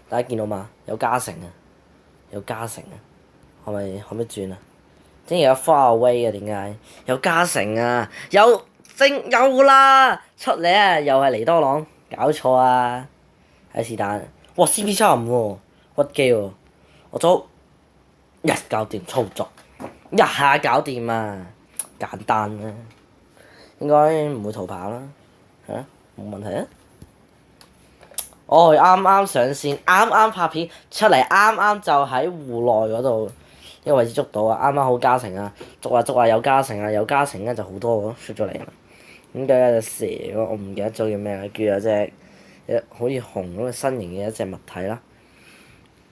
大家見到嘛？有加成啊，有加成啊，可唔可以轉啊？竟然有 far away 啊？點解有加成啊？有啦，出嚟啊！又係尼多朗，搞錯啊！係是但，哇 CP 75喎，屈機喎，我早一搞掂操作，一下搞掂啊，簡單啊，應該唔會逃跑啦，係啊，冇問題啊。我啱啱上線，啱啱拍片出嚟，啱啱就喺戶內嗰度呢個位置捉到啊！啱啱好加成啊，捉啊有加成啊，有加成咧就好多個出咗嚟啦。咁嘅有隻蛇喎，我唔記得咗叫咩啦，叫有隻好似熊咁嘅身形嘅一隻物體啦。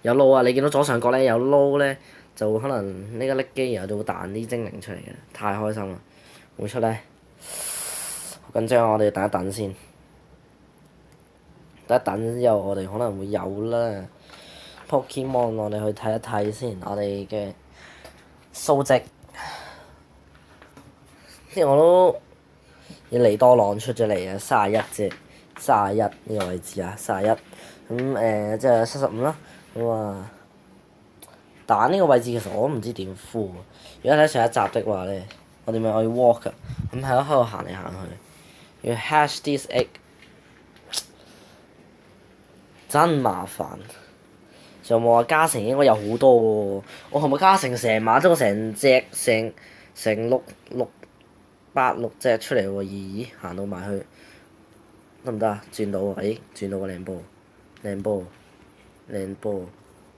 有撈啊！你見到左上角咧有撈咧，就可能呢個拎機然後就會彈啲精靈出嚟嘅，太開心啦！會出咧，好緊張啊！我哋等一等先。等一等之後，我哋可能會有啦。Pokemon 我哋去睇一睇先，我哋嘅數值，即係我都要尼多朗出咗嚟啊！31隻，31呢個位置啊，31咁即係75啦。咁啊，蛋呢個位置其實我都唔知點敷。如果睇上一集的話咧，我哋咪可以 walk 啊，咁喺度行嚟行去，要 hash this egg。真麻煩，仲有冇話加成應該有好多喎？我係咪加成成晚都成隻成六隻出嚟喎？咦，行到埋去得唔得啊？轉到喎，咦，轉到個靚波，靚波，靚波。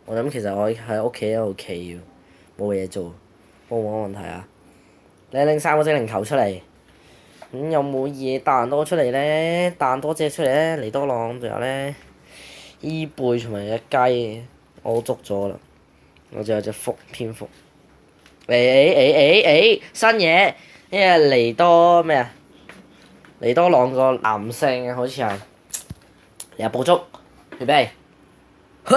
我諗其實我喺屋企喺度企冇嘢做，冇乜問題啊！你拎3個精靈球出嚟，咁有冇嘢彈多出嚟咧？彈多隻出嚟咧，尼多朗仲有咧。伊貝同埋隻雞，我都捉咗啦。我仲有隻蝙蝠。新嘢，呢個尼多咩啊？尼多朗個男性好似係。嚟捕捉，預備，哼！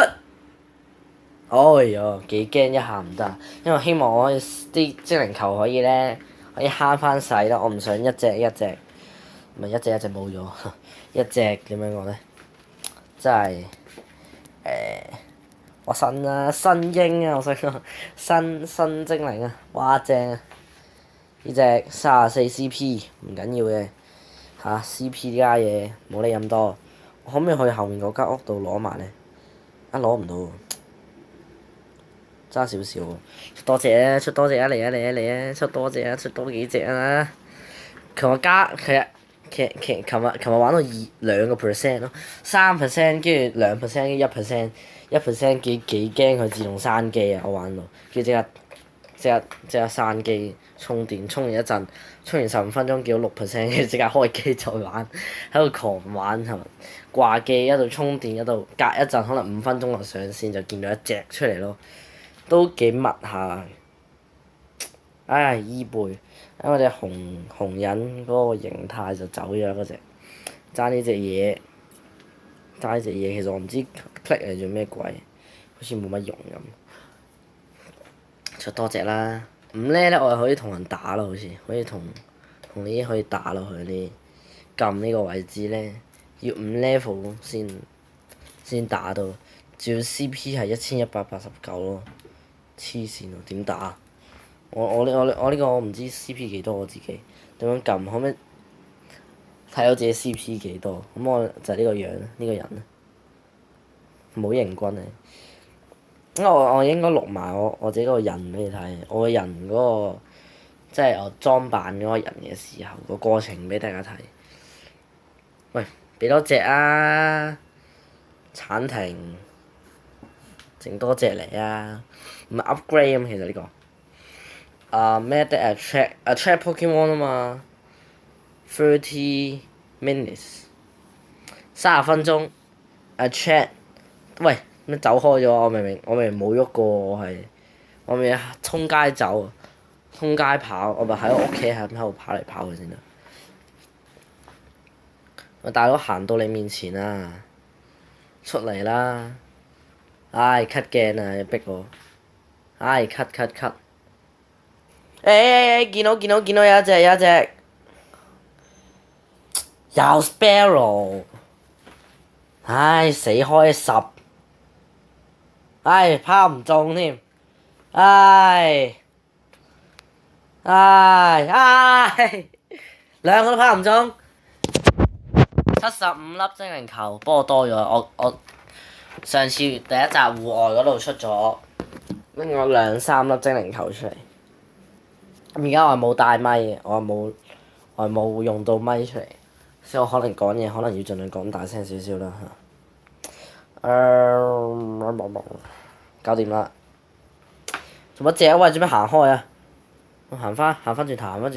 哎呀，幾驚一下唔得，因為希望我啲精靈球可以咧，可以慳翻使啦。我唔想一隻，咪一隻冇咗，一隻點樣講咧？真係我新啊新鷹啊，我想講新精靈啊，哇正啊！呢隻34 CP 唔緊要嘅嚇，CP 呢家嘢冇理咁多。我可唔可以去後面嗰間屋度攞埋咧？攞唔到喎，爭少少喎。出多隻啊！出多隻啊！嚟啊嚟啊嚟啊！出多隻啊！出多幾隻啊！琴日琴日玩到2%咯，3%跟住2%跟住1%，1%幾驚佢自動閂機啊！我玩到，跟住即刻閂機充電，充完一陣，充完15分鐘見到6%，跟住即刻開機再玩，喺度狂玩係咪？掛機一度充電一度隔一陣，可能5分鐘就上線就見到一隻出嚟咯，都幾密下。唉，伊貝，因為隻紅人嗰個形態就走咗嗰隻，爭呢隻嘢，其實我唔知 click 嚟做咩鬼，好似冇乜用咁。出多隻啦，5咧我係可以同人打咯，好似可以同呢啲可以打落去呢，撳呢個位置咧，要5 level 先打到，仲要 CP 係1189咯，黐線喎，點打啊？我呢個我唔知 CP 幾多，我自己點樣撳，可唔可以睇到自己 CP 幾多？咁我就係呢個樣，呢個人啊，冇型軍啊！因為我應該錄埋我自己嗰個人俾你睇，我個人嗰個即係我裝扮嗰個人嘅時候個過程俾大家睇。喂，俾多隻啊！鏟停，整多隻嚟啊！唔係 upgrade 咁其實呢個。咩的 attract Pokemon 啊嘛，30 minutes 30分鐘 attract， 喂咩走開咗？我明明冇喐過，我明明衝街走，衝街跑，我咪喺我屋企喺度跑嚟跑去先得。喂大佬行到你面前啊，出嚟啦！唉 cut 鏡啊，逼我，唉 cut。見到有一隻，有 Sparrow，唉死開10，唉，拋唔中添，唉，兩個都拋唔中。75粒精靈球，不過多咗。我上次第一集戶外嗰度出咗拎咗2-3粒精靈球出嚟。咁而家我係冇帶咪嘅，我係冇用到咪出嚟，所以我可能講嘢可能要盡量講大聲少少啦嚇。搞掂啦。做乜啫？喂，做咩行開啊？行翻轉頭，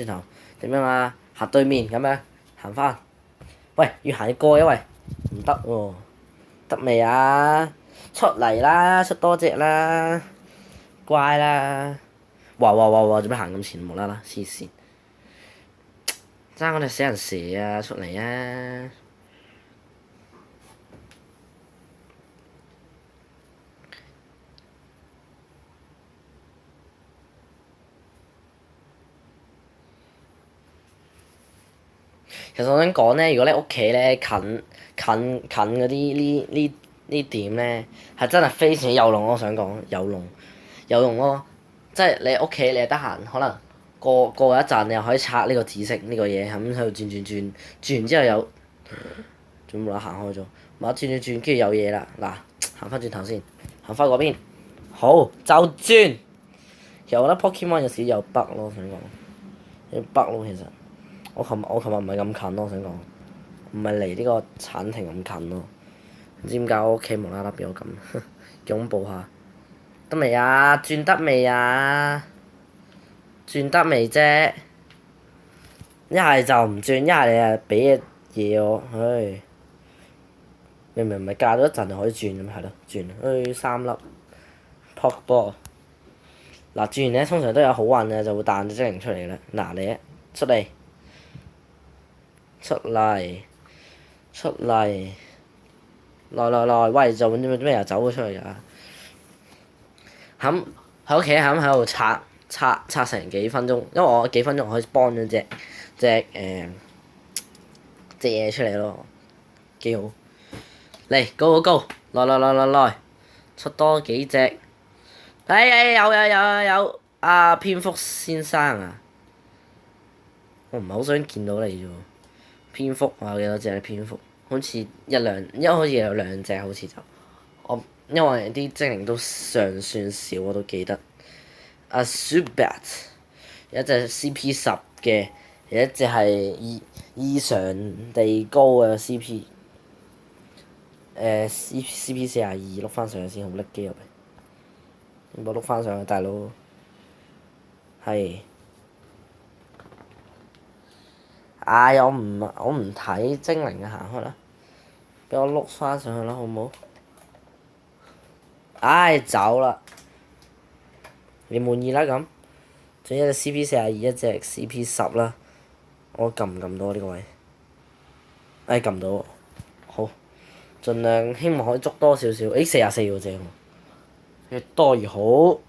點樣啊？行對面咁樣，行翻。喂，要行過嘅喂，唔得喎，得未啊？出嚟啦，出多隻啦，乖啦。哇！做咩行咁前無啦啦？黐線，爭嗰隻死人蛇啊！出嚟啊！其實我想講咧，如果你屋企咧近嗰啲呢點咧，係真係非常之有用咯。我想講有用咯，即係你屋企你係得閒，可能過一陣你又可以拆呢個紫色呢個嘢，咁喺度轉完之後有，仲冇啦行開咗，冇得轉，跟住有嘢啦。嗱，行翻轉頭先，行翻嗰邊，好就轉。其實我覺得 Pokemon 有時有 bug 咯，我想講有 bug 咯，其實。我琴日唔係咁近咯，我想講，唔係離呢個產庭咁近咯。唔知點解我屋企無啦啦變咗咁，恐怖下。得未啊？轉得未啊？轉得未啫？一係就唔轉，一係你啊俾嘢我，唉。明明唔係隔咗一陣就可以轉咁，係咯，轉，3粒 Pokeball。嗱，轉完咧通常都有好運嘅，就會彈隻精靈出嚟啦。嗱，你出嚟。出嚟，來，喂！做咩又走咗出去啊？喺屋企喺度拆成幾分鐘，因為我幾分鐘可以幫咗隻嘢出嚟咯，幾好。嚟，go，來，出多幾隻。有啊！蝙蝠先生啊，我唔係好想見到你啫喎。蝙蝠我有幾多隻咧？蝙蝠好似好似有2隻，好似就我因為啲精靈都尚算少，我都記得。Zubat 有一隻 CP10嘅，有一隻係異常地高嘅 CP。CP42碌翻上去先，好拎機入嚟。唔好碌翻上去，大佬。係。我唔睇精靈嘅，行開啦，俾我碌翻上去啦，好唔好？走啦！你滿意啦咁？仲有一隻 CP42，一隻 CP10啦。我撳唔撳到呢個位？撳到，好，盡量希望可以捉多少少。44個正喎，越多越好。咁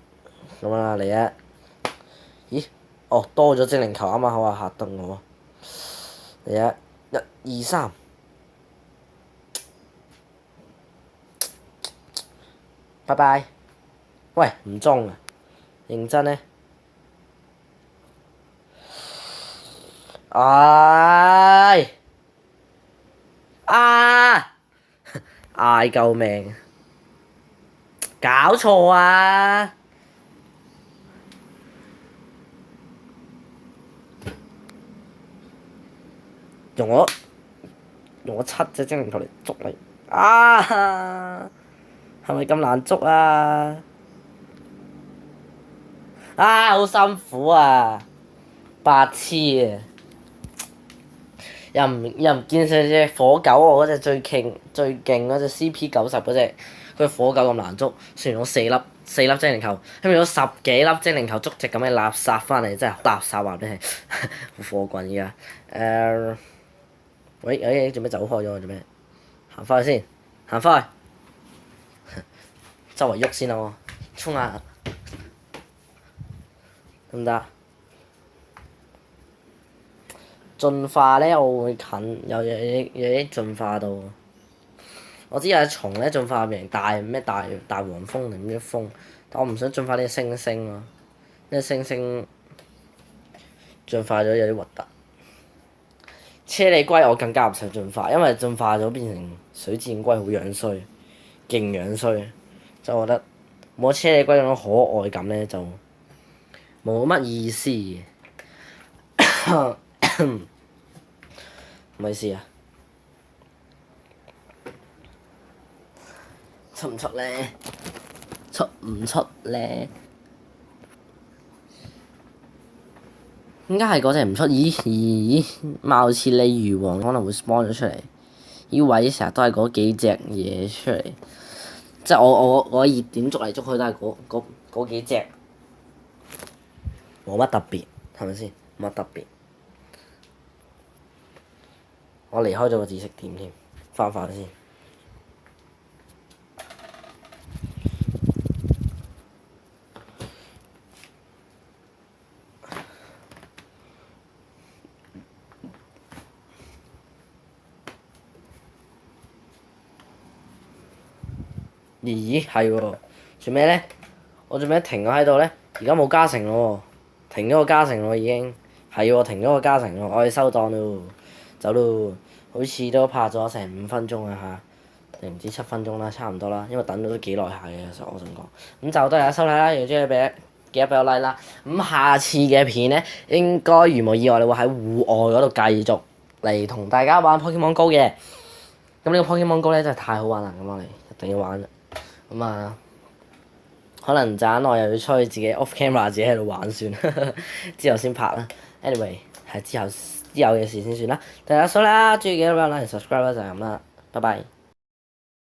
啊，嚟啊！咦？哦，多咗精靈球，啱啱好啊，嚇得我。嚟啊！1、2、3，拜拜。喂，唔中啊！認真呢？救命！搞錯啊！用我7隻精靈球嚟捉你，係咪咁難捉啊？好辛苦啊！白痴啊！又唔見上隻火狗，我嗰隻最勁嗰隻 CP90嗰隻，佢火狗咁難捉，算我4粒精靈球，佢變咗10幾粒精靈球捉隻咁嘅垃圾翻嚟，真係垃圾話俾你聽，火滾而家。喂，做咩走開咗？做咩？行返去先，行返去，周圍喐先啦喎，衝下，得唔得？進化咧，我會近有啲進化到。我知有隻蟲咧進化成大黃蜂定咩蜂，但我唔想進化呢隻猩猩咯，因為猩猩進化咗有啲核突。車里龜我更加唔想進化，因為進化咗變成水箭龜好樣衰，勁樣衰，就我覺得冇車里龜嗰種可愛感咧就冇乜意思嘅。唔好意思啊，出唔出咧？出唔出咧？點解係嗰隻唔出？咦，貌似鯉魚王可能會 spawn 咗出嚟。呢位成日都係嗰幾隻嘢出嚟，即係我熱點捉嚟捉去都係嗰幾隻，冇乜特別，係咪先？冇乜特別。我離開咗個知識點添，翻返先。咦，係喎，做咩咧？我做咩停咗喺度咧？而家冇加成咯喎，停咗個加成咯已經。係喎，停咗個加成咯，我哋收檔咯，走咯。好似都拍咗成5分鐘啊嚇，定唔知7分鐘啦，差唔多啦，因為等咗都幾耐下嘅，其實我想講。咁就多謝收睇啦，如果中意記得俾我 like 啦。咁下次嘅片咧，應該如無意外，你會喺戶外嗰度繼續嚟同大家玩 Pokemon Go 嘅。咁呢個 Pokemon Go 咧真係太好玩啦，咁我哋一定要玩。咁啊，可能陣我又要出去自己 off camera 自己喺度玩算，之後先拍啦。anyway 係之後嘅事先算啦。大家收啦，中意記得俾我 like subscribe 啦，就係咁啦，拜拜。